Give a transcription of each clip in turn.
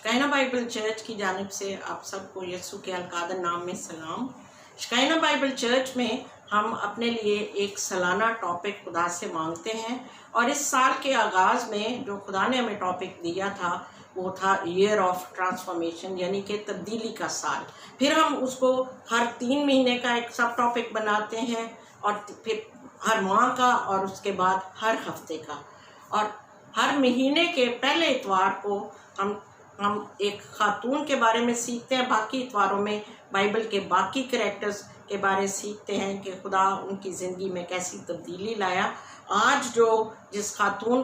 शकायना Bible church की जानिब से आप सबको यीशु के अलकादर नाम में सलाम। शकायना बाइबल चर्च में हम अपने लिए एक सालाना टॉपिक खुदा से मांगते हैं और इस साल के आगाज़ में जो खुदा ने हमें टॉपिक दिया था वो था ईयर ऑफ ट्रांसफॉर्मेशन, यानी कि तब्दीली का साल। फिर हम उसको हर 3 महीने का एक सब टॉपिक बनाते हैं और फिर हर माह का और उसके बाद हर हफ्ते का, और हर महीने के पहले इतवार को हम एक खातून के बारे में सीखते हैं। बाकी इतवारों में बाइबल के बाकी करैक्टर्स के बारे सीखते हैं कि खुदा उनकी ज़िंदगी में कैसी तब्दीली लाया। आज जिस खातून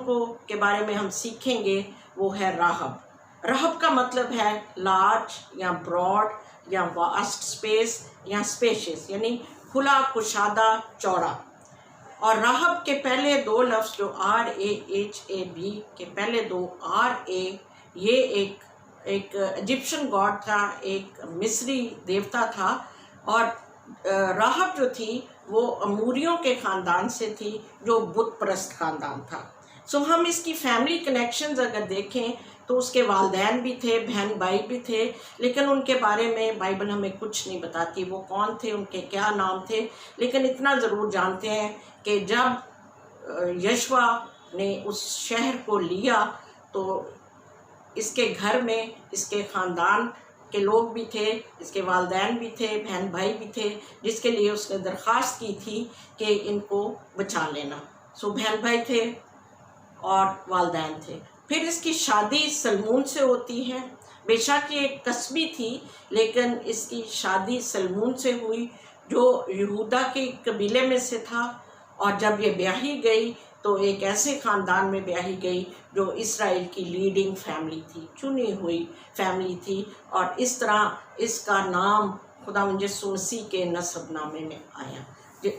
के बारे में हम सीखेंगे वो है राहब। राहब का मतलब है लार्ज या ब्रॉड या वास्ट स्पेस या स्पेशियस, यानी खुला, कुशादा, चौड़ा। और राहब के पहले 2 लफ्ज़ जो RAHAB के पहले 2 RA, ये एक इजिप्शियन गॉड था, एक मिस्री देवता था। और राहब जो थी वो अमूरियों के ख़ानदान से थी, जो बुत परस्त ख़ानदान था। सो हम इसकी फैमिली कनेक्शंस अगर देखें तो उसके वालदैन भी थे, बहन भाई भी थे, लेकिन उनके बारे में बाइबल हमें कुछ नहीं बताती वो कौन थे, उनके क्या नाम थे। लेकिन इतना ज़रूर जानते हैं कि जब यशवा ने उस शहर को लिया तो इसके घर में इसके ख़ानदान के लोग भी थे, इसके वालदैन भी थे, बहन भाई भी थे, जिसके लिए उसने दरख्वास्त की थी कि इनको बचा लेना। सो बहन भाई थे और वालदैन थे। फिर इसकी शादी सलमून से होती है। बेशक ये एक कस्बी थी, लेकिन इसकी शादी सलमून से हुई, जो यहूदा के कबीले में से था। और जब ये ब्याही गई तो एक ऐसे ख़ानदान में ब्याही गई जो इसराइल की लीडिंग फैमिली थी, चुनी हुई फैमिली थी। और इस तरह इसका नाम खुदावंद यीशु मसीह के नसबनामे में आया।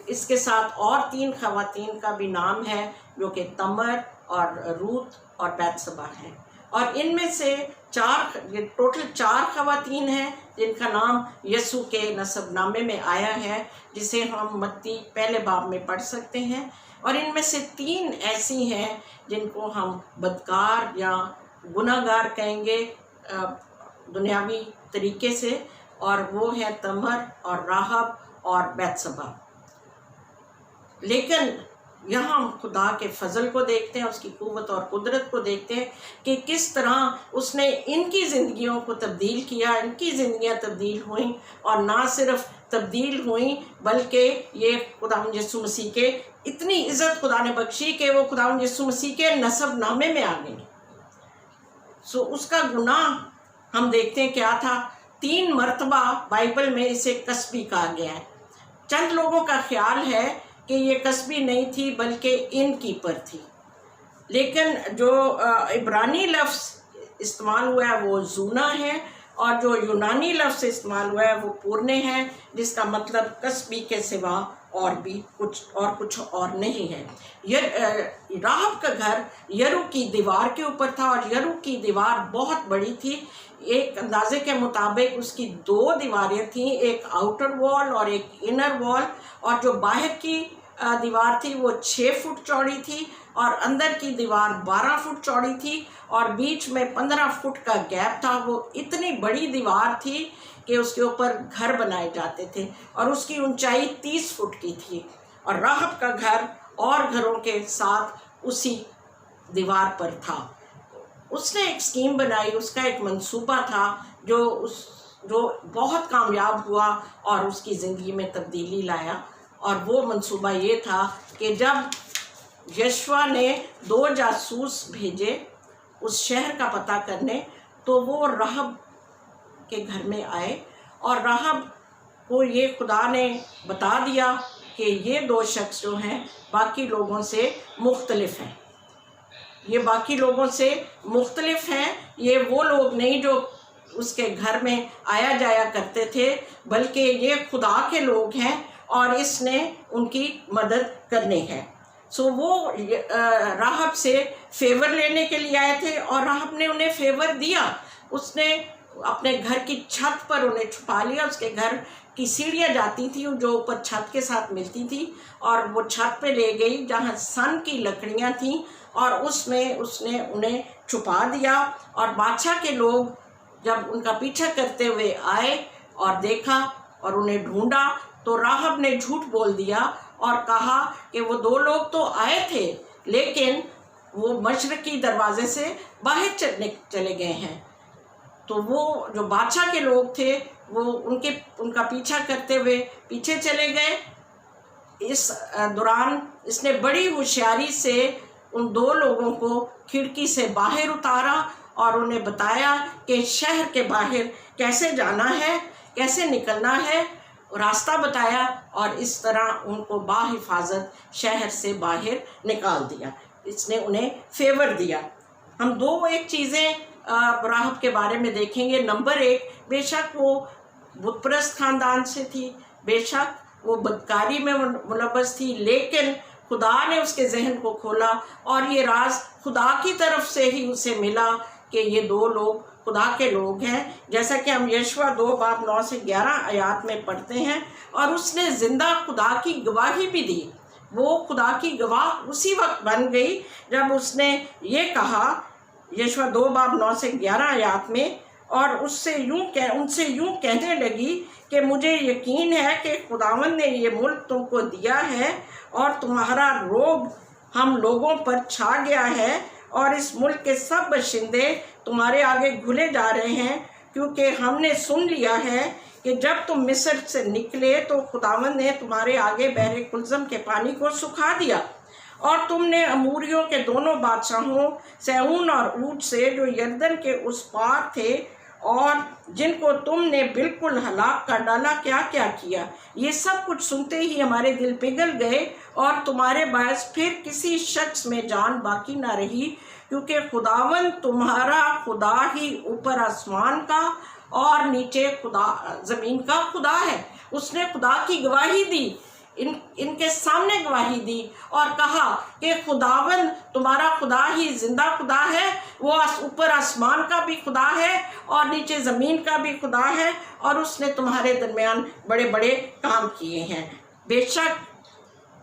इसके साथ और 3 ख़वातीन का भी नाम है, जो कि तमर और रूत और बैतसबा हैं। और इनमें से टोटल 4 ख़वातीन हैं जिनका नाम यीशु के नसबनामे में आया है, जिसे हम मत्ती पहले बाब में पढ़ सकते हैं। और इनमें से 3 ऐसी हैं जिनको हम बदकार या गुनाहगार कहेंगे दुनियावी तरीके से, और वो है तमर और राहब और बैतसबा। लेकिन यहाँ हम खुदा के फजल को देखते हैं, उसकी कुव्वत और कुदरत को देखते हैं कि किस तरह उसने इनकी ज़िंदगियों को तब्दील किया। इनकी ज़िंदगियाँ तब्दील हुईं, और ना सिर्फ तब्दील हुईं बल्कि ये खुदावंद यीशु मसीह के इतनी इज़्ज़त खुदा ने बख्शी कि वो खुदावंद यीशु मसीह के नसबनामे में आ गई। सो उसका गुनाह हम देखते हैं क्या था। 3 मरतबा बाइबल में इसे कस्बी कहा गया है। चंद लोगों का ख्याल है कि ये कस्बी नहीं थी बल्कि इन कीपर थी, लेकिन जो इब्रानी लफ्ज़ इस्तेमाल हुआ है वो जूना है, और जो यूनानी लफ्ज़ इस्तेमाल हुआ है वो पुरने है, जिसका मतलब कस्बी के सिवा और कुछ और नहीं है। राहब का घर यरू की दीवार के ऊपर था, और यरू की दीवार बहुत बड़ी थी। एक अंदाजे के मुताबिक उसकी 2 दीवारें थीं, एक आउटर वॉल और एक इनर वॉल। और जो बाहर की दीवार थी वो 6 फुट चौड़ी थी, और अंदर की दीवार 12 फुट चौड़ी थी, और बीच में 15 फुट का गैप था। वो इतनी बड़ी दीवार थी कि उसके ऊपर घर बनाए जाते थे, और उसकी ऊंचाई 30 फुट की थी। और राहब का घर और घरों के साथ उसी दीवार पर था। उसने एक स्कीम बनाई, उसका एक मंसूबा था जो बहुत कामयाब हुआ और उसकी ज़िंदगी में तब्दीली लाया। और वो मंसूबा ये था कि जब यशवा ने 2 जासूस भेजे उस शहर का पता करने, तो वो राहब के घर में आए, और राहब को ये खुदा ने बता दिया कि ये 2 शख्स जो हैं बाकी लोगों से मुख्तलिफ हैं। ये बाकी लोगों से मुख्तलिफ हैं, ये वो लोग नहीं जो उसके घर में आया जाया करते थे, बल्कि ये खुदा के लोग हैं और इसने उनकी मदद करनी है। सो वो राहब से फेवर लेने के लिए आए थे, और राहब ने उन्हें फेवर दिया। उसने अपने घर की छत पर उन्हें छुपा लिया। उसके घर की सीढ़ियाँ जाती थी जो ऊपर छत के साथ मिलती थी, और वो छत पे ले गई जहाँ सन की लकड़ियाँ थीं, और उसमें उसने उन्हें छुपा दिया। और बादशाह के लोग जब उनका पीछा करते हुए आए और देखा और उन्हें ढूंढा, तो राहब ने झूठ बोल दिया और कहा कि वो 2 लोग तो आए थे, लेकिन वो मशरकी दरवाजे से बाहर चले गए हैं। तो वो जो बादशाह के लोग थे वो उनका पीछा करते हुए पीछे चले गए। इस दौरान इसने बड़ी होशियारी से उन 2 लोगों को खिड़की से बाहर उतारा और उन्हें बताया कि शहर के बाहर कैसे जाना है, कैसे निकलना है, रास्ता बताया और इस तरह उनको बाहिफाजत शहर से बाहर निकाल दिया। इसने उन्हें फेवर दिया। हम 1 चीज़ें राहब के बारे में देखेंगे। नंबर 1, बेशक वो बुतप्रस्त खानदान से थी, बेशक वो बदकारी में मुलव्वस थी, लेकिन खुदा ने उसके जहन को खोला और ये राज खुदा की तरफ से ही उसे मिला कि ये 2 लोग खुदा के लोग हैं, जैसा कि हम यशवा 2:9 से 11 आयात में पढ़ते हैं। और उसने ज़िंदा खुदा की गवाही भी दी। वो खुदा की गवाह उसी वक्त बन गई जब उसने ये कहा, यशवा 2:9 से 11 आयात में, और उनसे यूं कहने लगी कि मुझे यकीन है कि खुदावंद ने ये मुल्क तुमको दिया है और तुम्हारा रोब हम लोगों पर छा गया है और इस मुल्क के सब बशिंदे तुम्हारे आगे घुले जा रहे हैं, क्योंकि हमने सुन लिया है कि जब तुम मिस्र से निकले तो खुदावंद ने तुम्हारे आगे बहरे कुलज़म के पानी को सुखा दिया और तुमने अमूरियों के दोनों बादशाहों सेहून और ऊज से जो यरदन के उस पार थे और जिनको तुमने बिल्कुल हलाक कर डाला, क्या क्या किया। ये सब कुछ सुनते ही हमारे दिल पिघल गए और तुम्हारे बायस फिर किसी शख्स में जान बाकी ना रही, क्योंकि खुदावंद तुम्हारा खुदा ही ऊपर आसमान का और नीचे ज़मीन का खुदा है। उसने खुदा की गवाही दी, इनके सामने गवाही दी और कहा कि खुदावंद तुम्हारा खुदा ही जिंदा खुदा है, वो ऊपर आसमान का भी खुदा है और नीचे ज़मीन का भी खुदा है, और उसने तुम्हारे दरमियान बड़े बड़े काम किए हैं। बेशक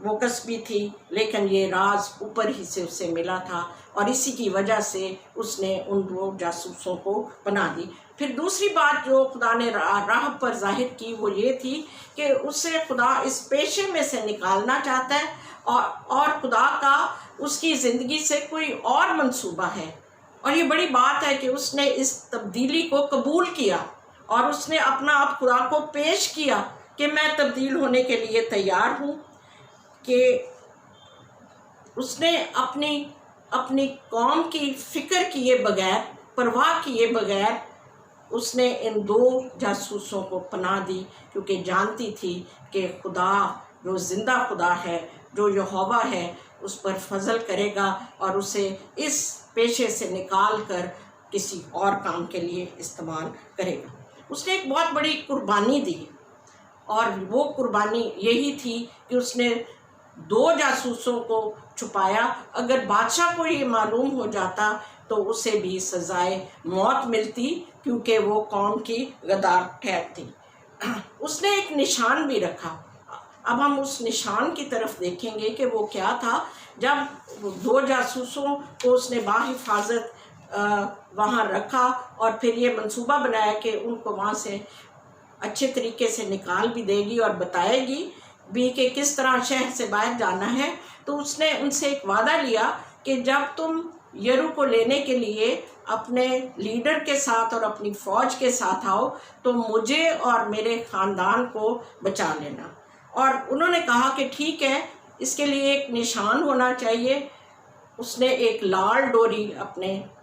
वो कस्बी थी, लेकिन ये राज ऊपर ही से उसे मिला था और इसी की वजह से उसने उन 2 जासूसों को पनाह दी। फिर दूसरी बात जो खुदा ने राहब पर जाहिर की वो ये थी कि उसे खुदा इस पेशे में से निकालना चाहता है और खुदा का उसकी ज़िंदगी से कोई और मंसूबा है। और ये बड़ी बात है कि उसने इस तब्दीली को कबूल किया और उसने अपना आप खुदा को पेश किया कि मैं तब्दील होने के लिए तैयार हूँ, कि उसने अपनी कौम की फ़िक्र किए बगैर, परवाह किए बगैर उसने इन 2 जासूसों को पनाह दी, क्योंकि जानती थी कि खुदा जो ज़िंदा खुदा है, जो यहोवा है, उस पर फजल करेगा और उसे इस पेशे से निकाल कर किसी और काम के लिए इस्तेमाल करेगा। उसने एक बहुत बड़ी कुर्बानी दी और वो कुर्बानी यही थी कि उसने 2 जासूसों को छुपाया। अगर बादशाह को ये मालूम हो जाता तो उसे भी सजाए मौत मिलती, क्योंकि वो कौम की गद्दार ठहरती। उसने एक निशान भी रखा। अब हम उस निशान की तरफ देखेंगे कि वो क्या था। जब 2 जासूसों को उसने बाहिफाजत वहाँ रखा और फिर ये मंसूबा बनाया कि उनको वहाँ से अच्छे तरीके से निकाल भी देगी और बताएगी भी कि किस तरह शहर से बाहर जाना है, तो उसने उनसे एक वादा लिया कि जब तुम यरू को लेने के लिए अपने लीडर के साथ और अपनी फ़ौज के साथ आओ तो मुझे और मेरे ख़ानदान को बचा लेना। और उन्होंने कहा कि ठीक है, इसके लिए एक निशान होना चाहिए। उसने एक लाल डोरी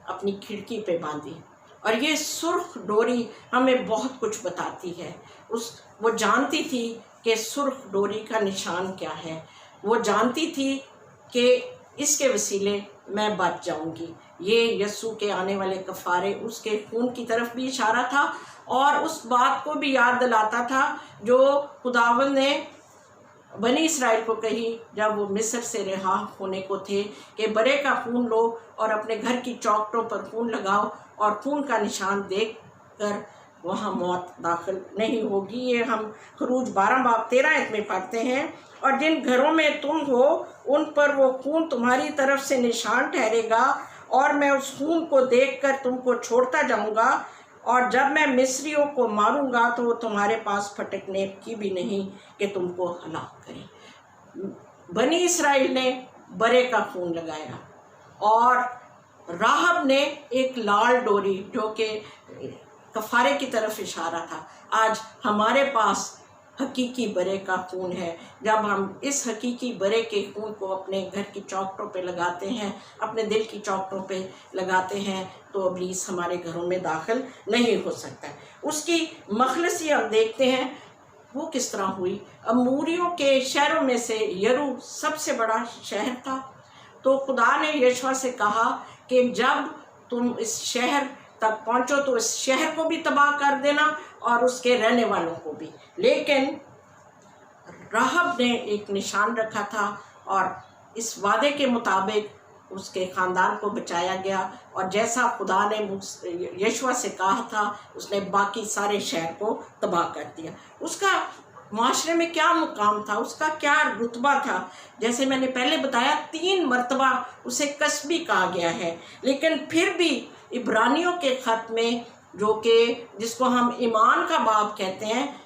अपनी खिड़की पे बांधी और ये सुर्ख डोरी हमें बहुत कुछ बताती है। वो जानती थी कि सुर्ख डोरी का निशान क्या है। वो जानती थी कि इसके वसीले मैं बच जाऊंगी। ये यस्सु के आने वाले कफ़ारे, उसके खून की तरफ भी इशारा था और उस बात को भी याद दिलाता था जो खुदावंद ने बनी इसराइल को कही जब वो मिस्र से रिहा होने को थे कि बरे का खून लो और अपने घर की चौखटों पर खून लगाओ और खून का निशान देख कर वहाँ मौत दाखिल नहीं होगी। ये हम खरूज 12:13 में पढ़ते हैं। और जिन घरों में तुम हो उन पर वो खून तुम्हारी तरफ से निशान ठहरेगा और मैं उस खून को देखकर तुमको छोड़ता जाऊंगा और जब मैं मिस्रियों को मारूंगा तो वो तुम्हारे पास फटकने की भी नहीं कि तुमको हलाक करें। बनी इसराइल ने बरे का खून लगाया और राहब ने एक लाल डोरी, जो कि कफारे की तरफ इशारा था। आज हमारे पास हकीकी बरे का खून है। जब हम इस हकीकी बरे के खून को अपने घर की चौखटों पे लगाते हैं, अपने दिल की चौखटों पे लगाते हैं, तो इब्लीस हमारे घरों में दाखिल नहीं हो सकता है। उसकी मखलसी हम देखते हैं वो किस तरह हुई। अमूरियों के शहरों में से यरू सबसे बड़ा शहर था। तो खुदा ने यशवा से कहा कि जब तुम इस शहर तक पहुंचो तो इस शहर को भी तबाह कर देना और उसके रहने वालों को भी। लेकिन राहब ने एक निशान रखा था और इस वादे के मुताबिक उसके ख़ानदान को बचाया गया, और जैसा खुदा ने यशवा से कहा था उसने बाकी सारे शहर को तबाह कर दिया। उसका माशरे में क्या मुकाम था, उसका क्या रुतबा था, जैसे मैंने पहले बताया 3 मरतबा उसे कसबी कहा गया है। लेकिन फिर भी इब्रानियों के ख़त में, जो कि जिसको हम ईमान का बाब कहते हैं,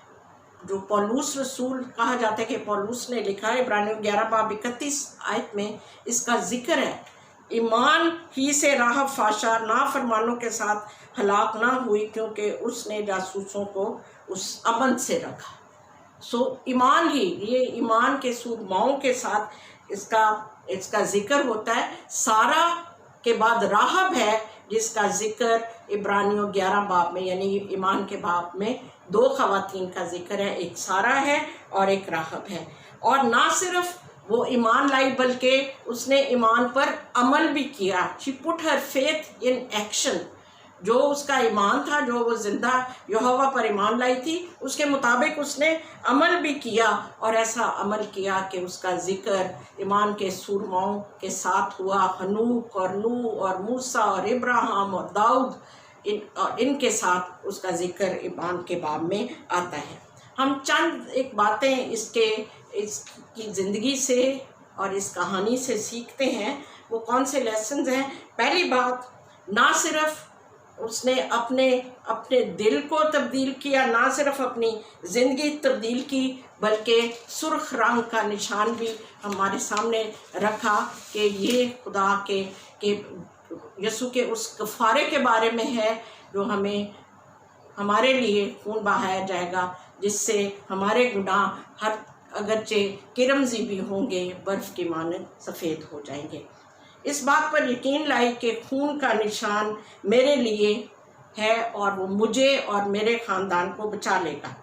जो पौलुस रसूल कहा जाता है कि पौलुस ने लिखा है, इब्रानियों 11 बाब 31 आयत में इसका जिक्र है। ईमान ही से राहब फाशा नाफरमानों के साथ हलाक ना हुई, क्योंकि उसने जासूसों को उस अमन से रखा। ईमान ही, ये ईमान के सूरमाओं के साथ इसका जिक्र होता है। सारा के बाद राहब है, जिसका जिक्र इब्रानियों 11 बाब में, यानी ईमान के बाब में 2 खवातीन का जिक्र है, एक सारा है और एक राहब है। और ना सिर्फ वो ईमान लाई बल्कि उसने ईमान पर अमल भी किया। She put her faith in action. जो उसका ईमान था, जो वो जिंदा यहोवा पर ईमान लाई थी, उसके मुताबिक उसने अमल भी किया, और ऐसा अमल किया कि उसका जिक्र ईमान के सूरमाओं के साथ हुआ। हनूक और नूह और मूसा और इब्राहिम और दाऊद, इनके साथ उसका जिक्र ईमान के बाब में आता है। हम चंद एक बातें इसकी ज़िंदगी से और इस कहानी से सीखते हैं। वो कौन से लेसन्स हैं? पहली बात, ना सिर्फ उसने अपने दिल को तब्दील किया, ना सिर्फ अपनी ज़िंदगी तब्दील की, बल्कि सुर्ख रंग का निशान भी हमारे सामने रखा कि ये खुदा के यसू के उस कफ़ारे के बारे में है, जो हमारे लिए खून बहाया जाएगा, जिससे हमारे गुनाह हर अगरचे किरमजी भी होंगे, बर्फ़ की मानद सफ़ेद हो जाएंगे। इस बात पर यकीन लाई कि खून का निशान मेरे लिए है और वो मुझे और मेरे ख़ानदान को बचा लेगा।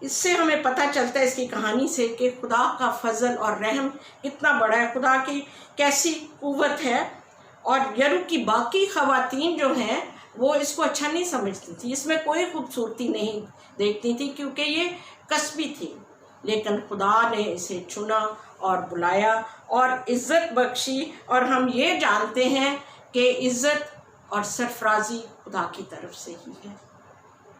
इससे हमें पता चलता है इसकी कहानी से कि खुदा का फजल और रहम कितना बड़ा है, खुदा की कैसी कुव्वत है। और यरू की बाकी ख़वातीन जो हैं वो इसको अच्छा नहीं समझती थी, इसमें कोई खूबसूरती नहीं देखती थी, क्योंकि ये कसबी थी। लेकिन खुदा ने इसे चुना और बुलाया और इज़्ज़त बख्शी, और हम ये जानते हैं कि इज़्ज़त और सरफराजी खुदा की तरफ से ही है।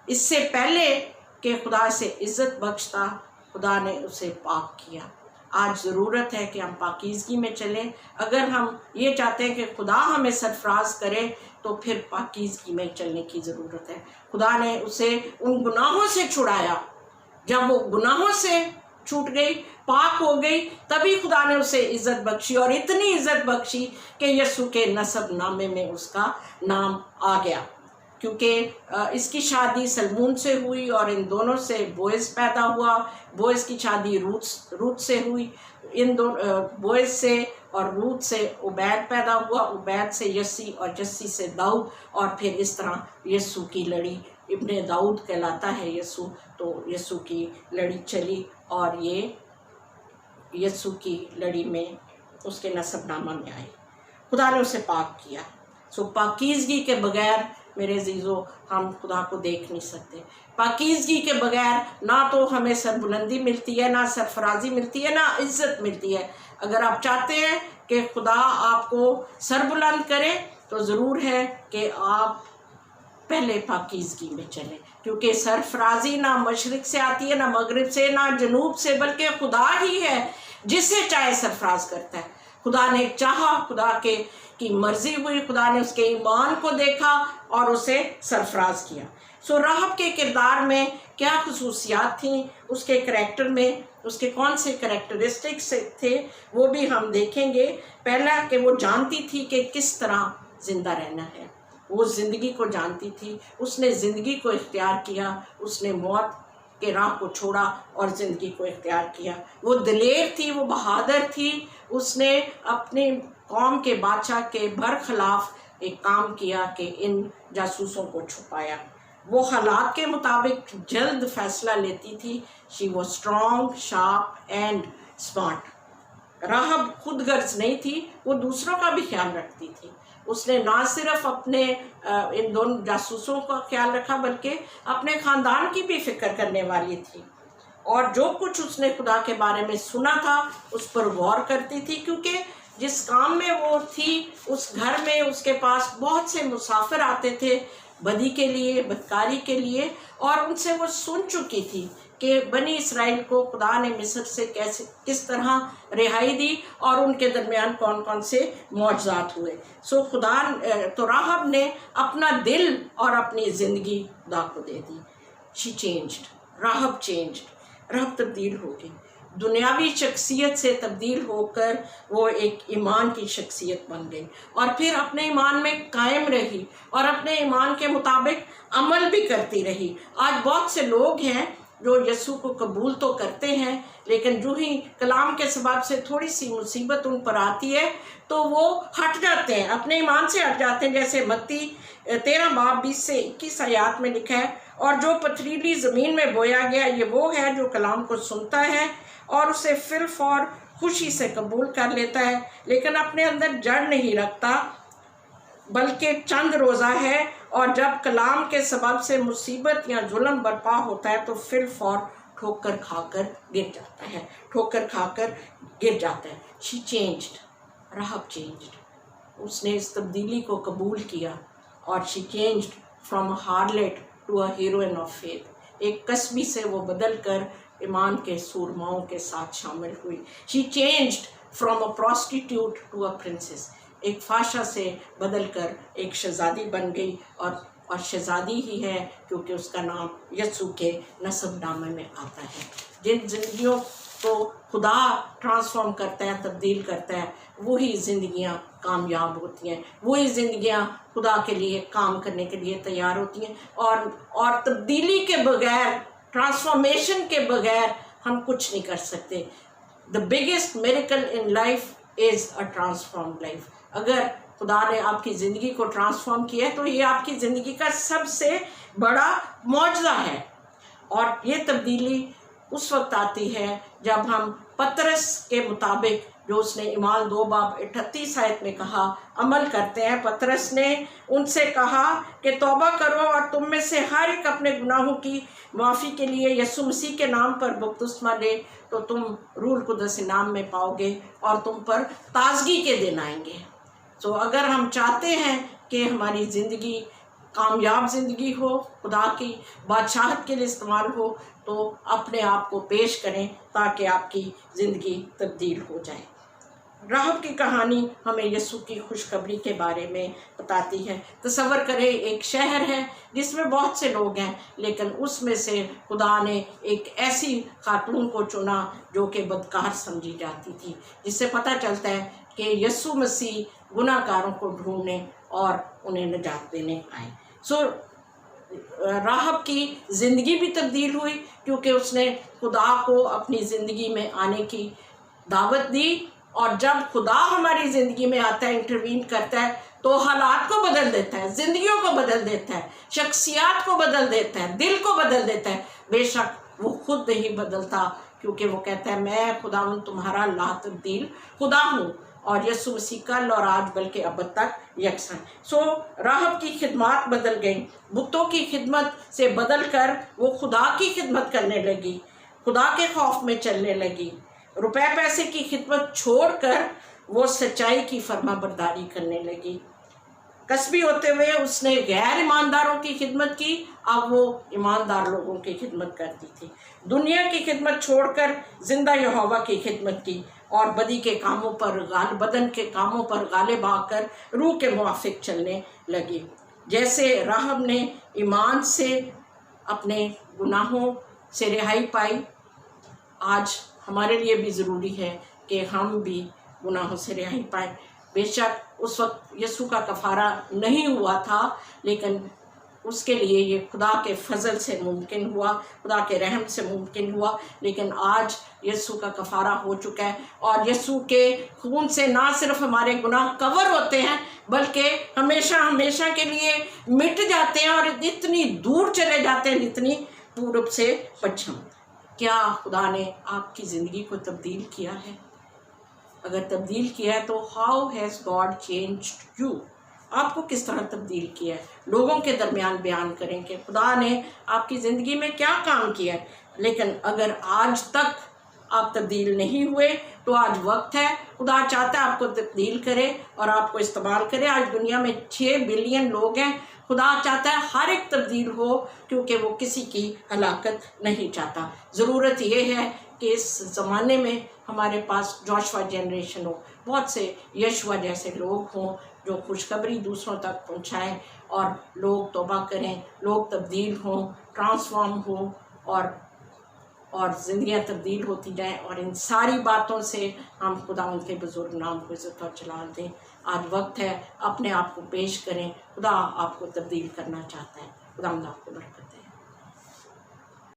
इससे पहले कि खुदा से इज़्ज़त बख्शता, खुदा ने उसे पाक किया। आज ज़रूरत है कि हम पाकीज़गी में चलें। अगर हम ये चाहते हैं कि खुदा हमें सरफराज करे, तो फिर पाकीज़गी में चलने की ज़रूरत है। खुदा ने उसे उन गुनाहों से छुड़ाया। जब वो गुनाहों से छूट गई, पाक हो गई, तभी खुदा ने उसे इज़्ज़त बख्शी, और इतनी इज़्ज़त बख्शी कि यसू के नसब नामे में उसका नाम आ गया। क्योंकि इसकी शादी सलमून से हुई और इन दोनों से बोएज़ पैदा हुआ। बोएज़ की शादी रूत से हुई। इन बोएज़ से और रूत से उबैद पैदा हुआ, उबैद से यस्सी और यस्सी से दाऊद, और फिर इस तरह यसू की लड़ी, इब्ने दाऊद कहलाता है यसू। तो यसू की लड़ी चली और ये यसू की लड़ी में उसके नसबनामा में आई। खुदा ने उसे पाक किया। पाकीज़गी के बगैर मेरे अज़ीज़ों हम खुदा को देख नहीं सकते। पाकीज़गी के बगैर ना तो हमें सरबुलंदी मिलती है, ना सरफराजी मिलती है, ना इज़्ज़त मिलती है। अगर आप चाहते हैं कि खुदा आपको सरबुलंद करे, तो ज़रूर है कि आप पहले पाकीज़गी में चलें, क्योंकि सरफराजी ना मशरिक़ से आती है, ना मगरिब से, ना जनूब से, बल्कि खुदा ही है जिसे चाहे सरफराज करता है। खुदा ने चाहा खुदा की کی مرضی ہوئی، خدا نے اس کے ایمان کو دیکھا اور اسے سرفراز کیا۔ سو راہب کے کردار میں کیا خصوصیات تھیں، اس کے کریکٹر میں اس کے کون سے کریکٹرسٹکس تھے، وہ بھی ہم دیکھیں گے۔ پہلا کہ وہ جانتی تھی کہ کس طرح زندہ رہنا ہے، وہ زندگی کو جانتی تھی، اس نے زندگی کو اختیار کیا، اس نے موت کے راہ کو چھوڑا اور زندگی کو اختیار کیا۔ وہ دلیر تھی، وہ بہادر تھی، اس نے اپنی قوم کے بادشاہ کے برخلاف ایک کام کیا کہ ان جاسوسوں کو چھپایا۔ وہ حالات کے مطابق جلد فیصلہ لیتی تھی۔ She was strong, sharp and smart. راہب خود غرض نہیں تھی، وہ دوسروں کا بھی خیال رکھتی تھی۔ اس نے نہ صرف اپنے ان دونوں جاسوسوں کا خیال رکھا بلکہ اپنے خاندان کی بھی فکر کرنے والی تھی، اور جو کچھ اس نے خدا کے بارے میں سنا تھا اس پر غور کرتی تھی، کیونکہ جس کام میں وہ تھی اس گھر میں اس کے پاس بہت سے مسافر آتے تھے بدی کے لیے، بدکاری کے لیے، اور ان سے وہ سن چکی تھی کہ بنی اسرائیل کو خدا نے مصر سے کس طرح رہائی دی اور ان کے درمیان کون کون سے معجزات ہوئے۔ تو راہب نے اپنا دل اور اپنی زندگی خدا کو دے دی۔ شی چینجڈ، راہب تبدیل ہو گئی، دنیاوی شخصیت سے تبدیل ہو کر وہ ایک ایمان کی شخصیت بن گئی، اور پھر اپنے ایمان میں قائم رہی اور اپنے ایمان کے مطابق عمل بھی کرتی رہی۔ آج بہت سے لوگ ہیں جو یسوع کو قبول تو کرتے ہیں، لیکن جو ہی کلام کے سبب سے تھوڑی سی مصیبت ان پر آتی ہے تو وہ ہٹ جاتے ہیں، اپنے ایمان سے ہٹ جاتے ہیں، جیسے متی 13:20-21 آیات میں لکھا ہے، اور جو پتھریلی زمین میں بویا گیا یہ وہ ہے جو کلام کو سنتا ہے اور اسے فی الفور خوشی سے قبول کر لیتا ہے، لیکن اپنے اندر جڑ نہیں رکھتا بلکہ چند روزہ ہے، اور جب کلام کے سبب سے مصیبت یا ظلم برپا ہوتا ہے تو فی الفور ٹھوکر کھا کر گر جاتا ہے۔ شی چینجڈ، راہب چینجڈ، اس نے اس تبدیلی کو قبول کیا، اور she changed from a harlot to a heroine of faith, ایک قصبی سے وہ بدل کر ایمان کے سورماؤں کے ساتھ شامل ہوئی۔ She changed from a prostitute to a princess, ایک فاشا سے بدل کر ایک شہزادی بن گئی، اور شہزادی ہی ہے کیونکہ اس کا نام یسوع کے نسب نامے میں آتا ہے۔ جن زندگیوں کو خدا ٹرانسفارم کرتا ہے، تبدیل کرتا ہے، وہی زندگیاں کامیاب ہوتی ہیں، وہی زندگیاں خدا کے لیے کام کرنے کے لیے تیار ہوتی ہیں، اور تبدیلی کے بغیر، ٹرانسفارمیشن کے بغیر ہم کچھ نہیں کر سکتے۔ The biggest miracle in life is a transformed life۔ اگر خدا نے آپ کی زندگی کو ٹرانسفارم کیا ہے تو یہ آپ کی زندگی کا سب سے بڑا معجزہ ہے، اور یہ تبدیلی اس وقت آتی ہے جب ہم پترس کے مطابق جو اس نے اعمال 2:38 آیت میں کہا عمل کرتے ہیں۔ پترس نے ان سے کہا کہ توبہ کرو اور تم میں سے ہر ایک اپنے گناہوں کی معافی کے لیے یسوع مسیح کے نام پر بپتسمہ لے تو تم روح القدس انعام میں پاؤ گے اور تم پر تازگی کے دن آئیں گے۔ تو اگر ہم چاہتے ہیں کہ ہماری زندگی کامیاب زندگی ہو، خدا کی بادشاہت کے لیے استعمال ہو، تو اپنے آپ کو پیش کریں تاکہ آپ کی زندگی تبدیل ہو جائے۔ راہب کی کہانی ہمیں یسوع کی خوشخبری کے بارے میں بتاتی ہے۔ تصور کریں ایک شہر ہے جس میں بہت سے لوگ ہیں، لیکن اس میں سے خدا نے ایک ایسی خاتون کو چنا جو کہ بدکار سمجھی جاتی تھی، جس سے پتہ چلتا ہے کہ یسوع مسیح گناہ گاروں کو ڈھونڈنے اور انہیں نجات دینے آئے۔ راہب کی زندگی بھی تبدیل ہوئی کیونکہ اس نے خدا کو اپنی زندگی میں آنے کی دعوت دی، اور جب خدا ہماری زندگی میں آتا ہے، انٹروین کرتا ہے، تو حالات کو بدل دیتا ہے، زندگیوں کو بدل دیتا ہے، شخصیات کو بدل دیتا ہے، دل کو بدل دیتا ہے۔ بے شک وہ خود نہیں بدلتا، کیونکہ وہ کہتا ہے میں خداوند تمہارا لا تبدیل خدا ہوں، اور یسوع مسیح کل اور آج بلکہ ابد تک یکساں۔ راہب کی خدمات بدل گئیں، بتوں کی خدمت سے بدل کر وہ خدا کی خدمت کرنے لگی، خدا کے خوف میں چلنے لگی، روپے پیسے کی خدمت چھوڑ کر وہ سچائی کی فرما برداری کرنے لگی۔ قصبی ہوتے ہوئے اس نے غیر ایمانداروں کی خدمت کی، اب وہ ایماندار لوگوں کی خدمت کرتی تھی۔ دنیا کی خدمت چھوڑ کر زندہ یہوہ کی خدمت کی، اور بدی کے کاموں پر بدن کے کاموں پر غالب آ کر روح کے موافق چلنے لگی۔ جیسے راہب نے ایمان سے اپنے گناہوں سے رہائی پائی، آج ہمارے لیے بھی ضروری ہے کہ ہم بھی گناہوں سے رہائی پائیں۔ بے شک اس وقت یسوع کا کفارہ نہیں ہوا تھا، لیکن اس کے لیے یہ خدا کے فضل سے ممکن ہوا، خدا کے رحم سے ممکن ہوا۔ لیکن آج یسوع کا کفارہ ہو چکا ہے، اور یسوع کے خون سے نہ صرف ہمارے گناہ کور ہوتے ہیں بلکہ ہمیشہ ہمیشہ کے لیے مٹ جاتے ہیں، اور اتنی دور چلے جاتے ہیں جتنی پورب سے پچھم۔ کیا خدا نے آپ کی زندگی کو تبدیل کیا ہے؟ اگر تبدیل کیا ہے تو how has God changed you? آپ کو کس طرح تبدیل کیا ہے؟ لوگوں کے درمیان بیان کریں کہ خدا نے آپ کی زندگی میں کیا کام کیا ہے۔ لیکن اگر آج تک آپ تبدیل نہیں ہوئے تو آج وقت ہے، خدا چاہتا ہے آپ کو تبدیل کرے اور آپ کو استعمال کرے۔ آج دنیا میں 6 بلین لوگ ہیں، خدا چاہتا ہے ہر ایک تبدیل ہو، کیونکہ وہ کسی کی ہلاکت نہیں چاہتا۔ ضرورت یہ ہے کہ اس زمانے میں ہمارے پاس جوشوا جنریشن ہو، بہت سے یشوا جیسے لوگ ہوں جو خوشخبری دوسروں تک پہنچائیں، اور لوگ توبہ کریں، لوگ تبدیل ہوں، ٹرانسفارم ہوں، اور زندگیاں تبدیل ہوتی جائیں، اور ان ساری باتوں سے ہم خدا ان کے بزرگ نام کو عزت اور جلال دیں۔ آج وقت ہے، اپنے آپ کو پیش کریں، خدا آپ کو تبدیل کرنا چاہتا ہے۔ خدا آپ کو برکت دے۔